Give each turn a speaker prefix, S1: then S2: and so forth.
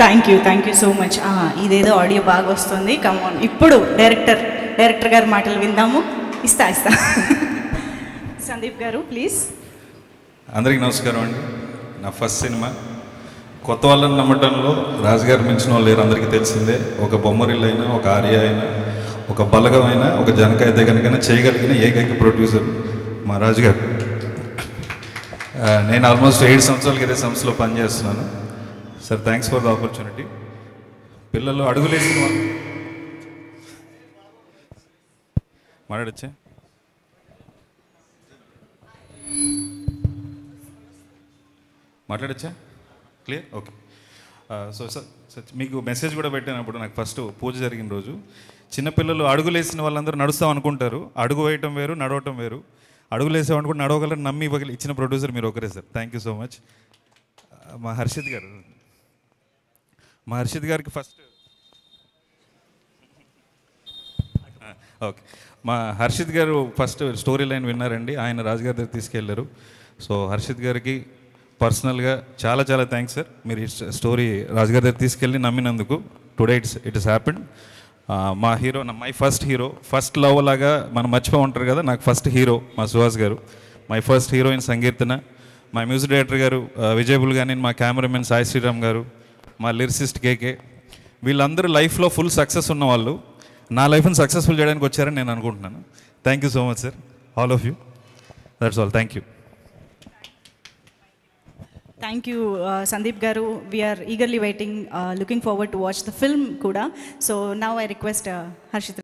S1: Thank you so much. ఇదేదో audio బాగా వస్తుంది. కమాన్, ఇప్పుడు డైరెక్టర్ గారి మాటలు విందాము. ఇస్తా సందీప్ గారు ప్లీజ్.
S2: అందరికీ నమస్కారం అండి. నా ఫస్ట్ సినిమా. కొత్త వాళ్ళని నమ్మటంలో రాజుగారు మించిన వాళ్ళు లేరు, అందరికీ తెలిసిందే. ఒక బొమ్మరిల్లు అయినా, ఒక ఆర్య అయినా, ఒక బలగం అయినా, ఒక జనక అయితే కనుక చేయగలిగిన ఏకైక ప్రొడ్యూసర్ మా రాజుగారు. నేను ఆల్మోస్ట్ 7 సంవత్సరాలకి ఇదే సంస్థలో పనిచేస్తున్నాను. Sir thanks for the opportunity. పిల్లలు అడుగులేసిన వాళ్ళు మాట్లాడచ్చా క్లియర్? ఓకే. సో సార్ మీకు మెసేజ్ కూడా పెట్టినప్పుడు నాకు ఫస్ట్ పూజ జరిగిన రోజు చిన్నపిల్లలు అడుగులేసిన వాళ్ళందరూ నడుస్తాం అనుకుంటారు. అడుగు వేయటం వేరు, నడవటం వేరు. అడుగులేసేవాడిని కూడా నడవగలరు నమ్మి ఇచ్చిన ప్రొడ్యూసర్ మీరు ఒకరే sir. Thank you so much. మా హర్షిత్ గారికి ఫస్ట్ ఓకే. మా హర్షిత్ గారు ఫస్ట్ స్టోరీ లైన్ విన్నారండి, ఆయన రాజుగారి దగ్గర తీసుకెళ్లారు. సో హర్షిత్ గారికి పర్సనల్గా చాలా చాలా థ్యాంక్స్ సార్. మీరు ఈ స్టోరీ రాజుగారి దగ్గర తీసుకెళ్ళి నమ్మినందుకు. Today it is happened. మా hero, my first hero, first love లాగా మనం మర్చిపోయి ఉంటారు కదా, నాకు ఫస్ట్ హీరో మా సుహాస్ గారు. మై ఫస్ట్ హీరోయిన్ సంకీర్తన. మా మ్యూజిక్ డైరెక్టర్ గారు విజయబుల్ గాని, మా కెమెరామెన్ సాయి శ్రీరామ్ గారు, మా లిరిసిస్ట్ కేకే. వీళ్ళందరూ లైఫ్లో ఫుల్ సక్సెస్ ఉన్న వాళ్ళు. నా లైఫ్ని సక్సెస్ఫుల్ చేయడానికి వచ్చారని నేను అనుకుంటున్నాను. Thank you so much sir, all of you. That's all. Thank you.
S1: Thank you Sandeep garu. We are eagerly waiting, looking forward to watch the film కూడా. So now I request Harshit.